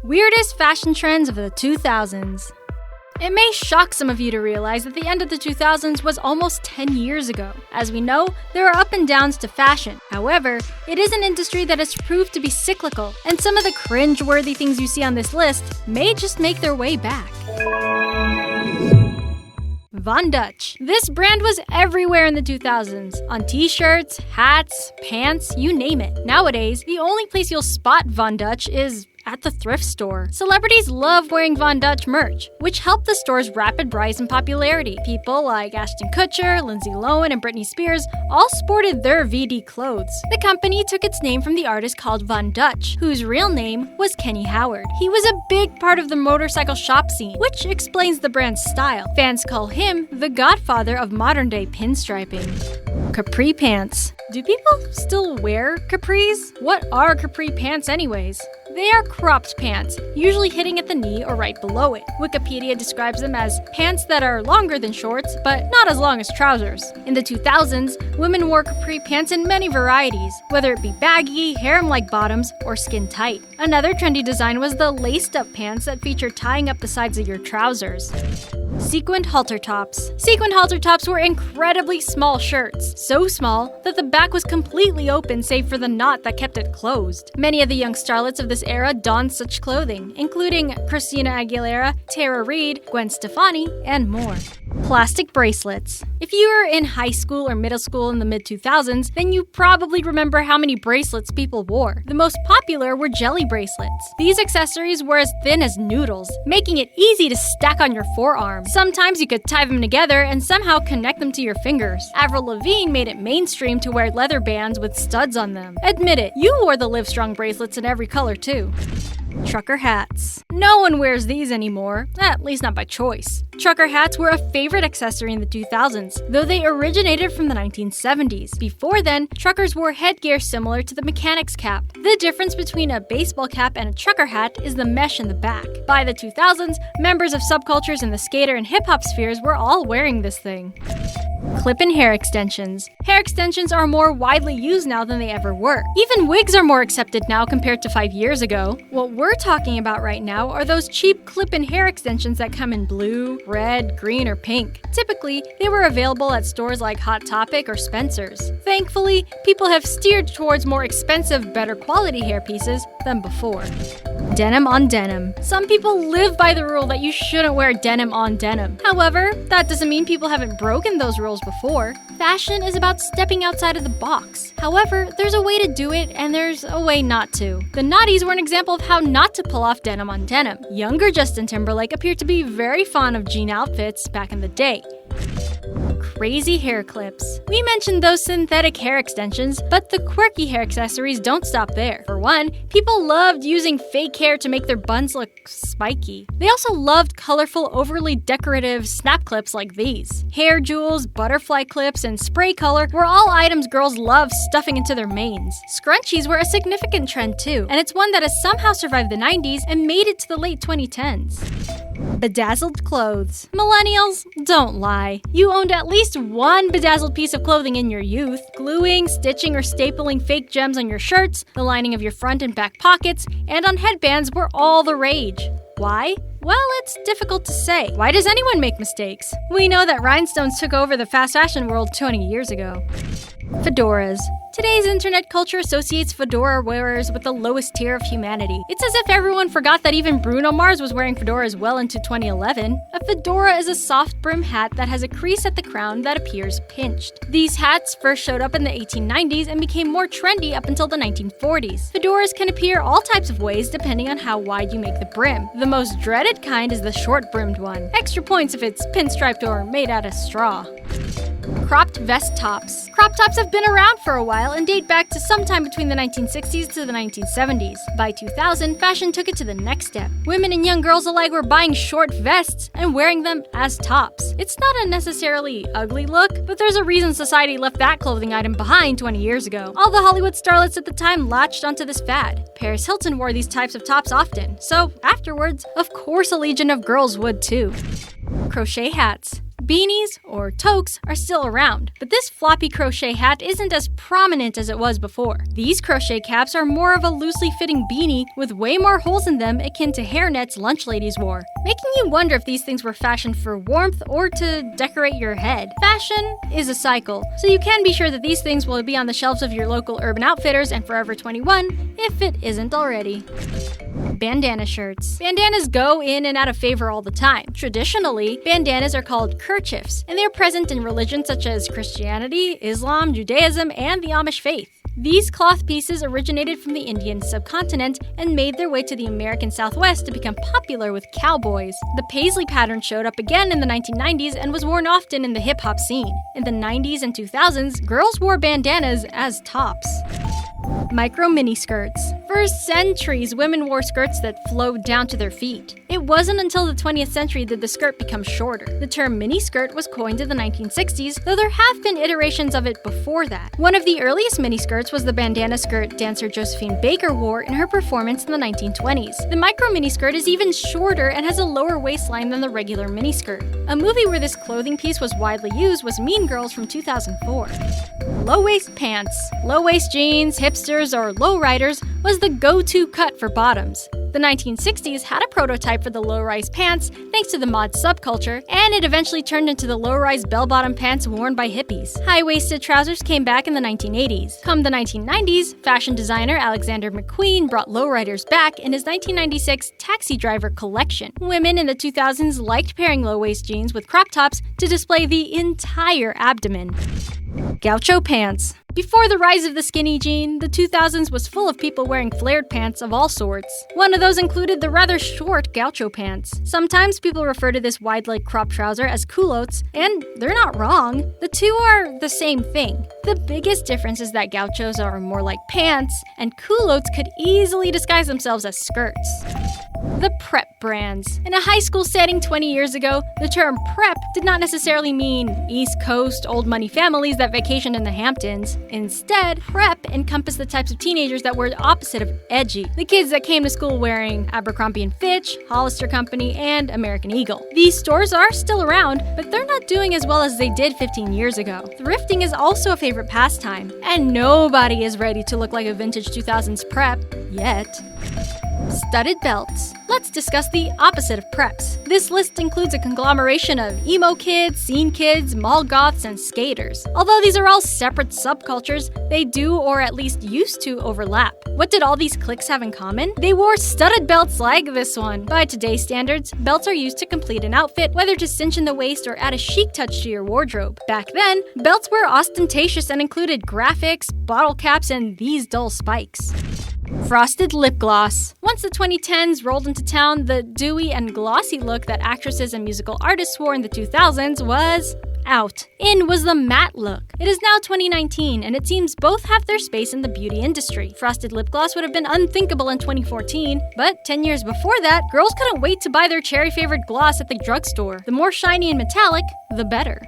Weirdest fashion trends of the 2000s. It may shock some of you to realize that the end of the 2000s was almost 10 years ago. As we know, there are up and downs to fashion. However, it is an industry that has proved to be cyclical, and some of the cringe-worthy things you see on this list may just make their way back. Von Dutch. This brand was everywhere in the 2000s, on t-shirts, hats, pants, you name it. Nowadays, the only place you'll spot Von Dutch is at the thrift store. Celebrities love wearing Von Dutch merch, which helped the store's rapid rise in popularity. People like Ashton Kutcher, Lindsay Lohan, and Britney Spears all sported their VD clothes. The company took its name from the artist called Von Dutch, whose real name was Kenny Howard. He was a big part of the motorcycle shop scene, which explains the brand's style. Fans call him the godfather of modern-day pinstriping. Capri Pants. Do people still wear capris? What are capri pants anyways? They are cropped pants, usually hitting at the knee or right below it. Wikipedia describes them as pants that are longer than shorts, but not as long as trousers. In the 2000s, women wore capri pants in many varieties, whether it be baggy, harem-like bottoms, or skin-tight. Another trendy design was the laced-up pants that feature tying up the sides of your trousers. Sequined halter tops. Sequined halter tops were incredibly small shirts, so small that the back was completely open save for the knot that kept it closed. Many of the young starlets of this era donned such clothing, including Christina Aguilera, Tara Reid, Gwen Stefani, and more. Plastic bracelets. If you were in high school or middle school in the mid-2000s, then you probably remember how many bracelets people wore. The most popular were jelly bracelets. These accessories were as thin as noodles, making it easy to stack on your forearm. Sometimes you could tie them together and somehow connect them to your fingers. Avril Lavigne made it mainstream to wear leather bands with studs on them. Admit it, you wore the Livestrong bracelets in every color too. Trucker hats. No one wears these anymore, at least not by choice. Trucker hats were a favorite accessory in the 2000s, though they originated from the 1970s. Before then, truckers wore headgear similar to the mechanic's cap. The difference between a baseball cap and a trucker hat is the mesh in the back. By the 2000s, members of subcultures in the skater and hip-hop spheres were all wearing this thing. Clip-in hair extensions. Hair extensions are more widely used now than they ever were. Even wigs are more accepted now compared to 5 years ago. What we're talking about right now are those cheap clip-in hair extensions that come in blue, red, green, or pink. Typically, they were available at stores like Hot Topic or Spencer's. Thankfully, people have steered towards more expensive, better quality hair pieces than before. Denim on denim. Some people live by the rule that you shouldn't wear denim on denim. However, that doesn't mean people haven't broken those rules before. Fashion is about stepping outside of the box. However, there's a way to do it and there's a way not to. The Naughties were an example of how not to pull off denim on denim. Younger Justin Timberlake appeared to be very fond of jean outfits back in the day. Crazy hair clips. We mentioned those synthetic hair extensions, but the quirky hair accessories don't stop there. For one, people loved using fake hair to make their buns look spiky. They also loved colorful, overly decorative snap clips like these. Hair jewels, butterfly clips, and spray color were all items girls loved stuffing into their manes. Scrunchies were a significant trend too, and it's one that has somehow survived the 90s and made it to the late 2010s. Bedazzled clothes. Millennials, don't lie. You owned at least one bedazzled piece of clothing in your youth. Gluing, stitching, or stapling fake gems on your shirts, the lining of your front and back pockets, and on headbands were all the rage. Why? Well, it's difficult to say. Why does anyone make mistakes? We know that rhinestones took over the fast fashion world 20 years ago. Fedoras. Today's internet culture associates fedora wearers with the lowest tier of humanity. It's as if everyone forgot that even Bruno Mars was wearing fedoras well into 2011. A fedora is a soft brim hat that has a crease at the crown that appears pinched. These hats first showed up in the 1890s and became more trendy up until the 1940s. Fedoras can appear all types of ways depending on how wide you make the brim. The most dreaded kind is the short-brimmed one. Extra points if it's pinstriped or made out of straw. Cropped vest tops. Crop tops have been around for a while and date back to sometime between the 1960s to the 1970s. By 2000, fashion took it to the next step. Women and young girls alike were buying short vests and wearing them as tops. It's not a necessarily ugly look, but there's a reason society left that clothing item behind 20 years ago. All the Hollywood starlets at the time latched onto this fad. Paris Hilton wore these types of tops often, so afterwards, of course a legion of girls would too. Crochet hats. Beanies, or toques, are still around, but this floppy crochet hat isn't as prominent as it was before. These crochet caps are more of a loosely fitting beanie with way more holes in them, akin to hairnets lunch ladies wore, making you wonder if these things were fashioned for warmth or to decorate your head. Fashion is a cycle, so you can be sure that these things will be on the shelves of your local Urban Outfitters and Forever 21 if it isn't already. Bandana shirts. Bandanas go in and out of favor all the time. Traditionally, bandanas are called kerchiefs, and they're present in religions such as Christianity, Islam, Judaism, and the Amish faith. These cloth pieces originated from the Indian subcontinent and made their way to the American Southwest to become popular with cowboys. The paisley pattern showed up again in the 1990s and was worn often in the hip-hop scene. In the 90s and 2000s, girls wore bandanas as tops. Micro miniskirts. For centuries, women wore skirts that flowed down to their feet. It wasn't until the 20th century that the skirt became shorter. The term miniskirt was coined in the 1960s, though there have been iterations of it before that. One of the earliest miniskirts was the bandana skirt dancer Josephine Baker wore in her performance in the 1920s. The micro miniskirt is even shorter and has a lower waistline than the regular miniskirt. A movie where this clothing piece was widely used was Mean Girls from 2004. Low-waist pants. Low-waist jeans, hipsters, or lowriders was the go-to cut for bottoms. The 1960s had a prototype for the low-rise pants thanks to the mod subculture, and it eventually turned into the low-rise bell-bottom pants worn by hippies. High-waisted trousers came back in the 1980s. Come the 1990s, fashion designer Alexander McQueen brought lowriders back in his 1996 Taxi Driver collection. Women in the 2000s liked pairing low-waist jeans with crop tops to display the entire abdomen. Gaucho Pants. Before the rise of the skinny jean, the 2000s was full of people wearing flared pants of all sorts. One of those included the rather short Gaucho Pants. Sometimes people refer to this wide-leg crop trouser as culottes, and they're not wrong. The two are the same thing. The biggest difference is that gauchos are more like pants, and culottes could easily disguise themselves as skirts. The prep brands. In a high school setting 20 years ago, the term prep did not necessarily mean East Coast old money families that vacationed in the Hamptons. Instead, prep encompassed the types of teenagers that were the opposite of edgy. The kids that came to school wearing Abercrombie & Fitch, Hollister Company, and American Eagle. These stores are still around, but they're not doing as well as they did 15 years ago. Thrifting is also a favorite pastime, and nobody is ready to look like a vintage 2000s prep yet. Studded belts. Let's discuss the opposite of preps. This list includes a conglomeration of emo kids, scene kids, mall goths, and skaters. Although these are all separate subcultures, they do, or at least used to, overlap. What did all these cliques have in common? They wore studded belts like this one. By today's standards, belts are used to complete an outfit, whether to cinch in the waist or add a chic touch to your wardrobe. Back then, belts were ostentatious and included graphics, bottle caps, and these dull spikes. Frosted lip gloss. Once the 2010s rolled into town, the dewy and glossy look that actresses and musical artists wore in the 2000s was out. In was the matte look. It is now 2019, and it seems both have their space in the beauty industry. Frosted lip gloss would have been unthinkable in 2014, but 10 years before that, girls couldn't wait to buy their cherry-flavored gloss at the drugstore. The more shiny and metallic, the better.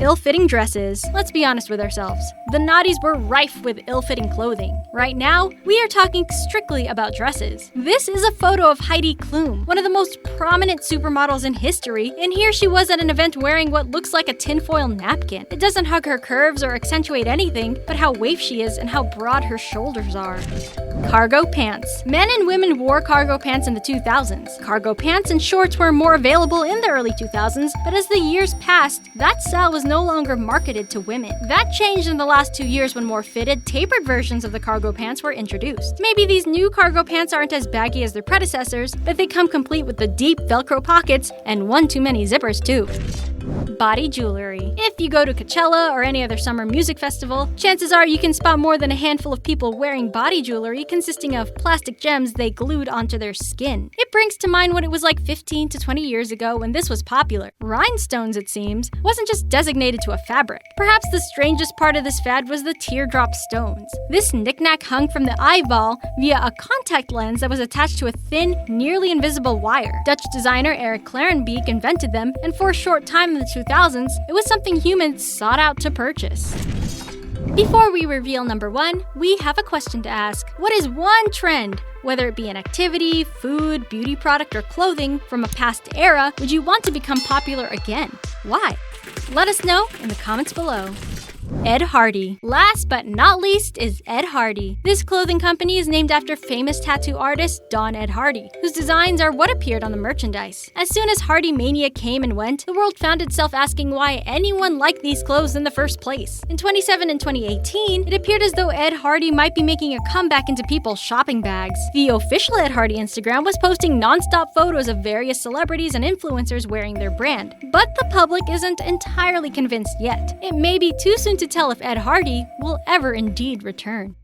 Ill-fitting dresses. Let's be honest with ourselves. The noughties were rife with ill-fitting clothing. Right now, we are talking strictly about dresses. This is a photo of Heidi Klum, one of the most prominent supermodels in history, and here she was at an event wearing what looks like a tinfoil napkin. It doesn't hug her curves or accentuate anything, but how waif she is and how broad her shoulders are. Cargo pants. Men and women wore cargo pants in the 2000s. Cargo pants and shorts were more available in the early 2000s, but as the years passed, that style was no longer marketed to women. That changed in the last 2 years when more fitted, tapered versions of the cargo pants were introduced. Maybe these new cargo pants aren't as baggy as their predecessors, but they come complete with the deep Velcro pockets and one too many zippers too. Body jewelry. If you go to Coachella or any other summer music festival, chances are you can spot more than a handful of people wearing body jewelry consisting of plastic gems they glued onto their skin. It brings to mind what it was like 15 to 20 years ago when this was popular. Rhinestones, it seems, wasn't just designated to a fabric. Perhaps the strangest part of this fad was the teardrop stones. This knickknack hung from the eyeball via a contact lens that was attached to a thin, nearly invisible wire. Dutch designer Eric Clarenbeek invented them, and for a short time in the 2000s, it was something humans sought out to purchase. Before we reveal number 1, we have a question to ask. What is one trend Whether it be an activity, food, beauty product, or clothing from a past era, would you want to become popular again? Why? Let us know in the comments below. Ed Hardy. Last but not least is Ed Hardy. This clothing company is named after famous tattoo artist Don Ed Hardy, whose designs are what appeared on the merchandise. As soon as Hardy Mania came and went, the world found itself asking why anyone liked these clothes in the first place. In 2017 and 2018, it appeared as though Ed Hardy might be making a comeback into people's shopping bags. The official Ed Hardy Instagram was posting non-stop photos of various celebrities and influencers wearing their brand. But the public isn't entirely convinced yet. It may be too soon to tell if Ed Hardy will ever indeed return.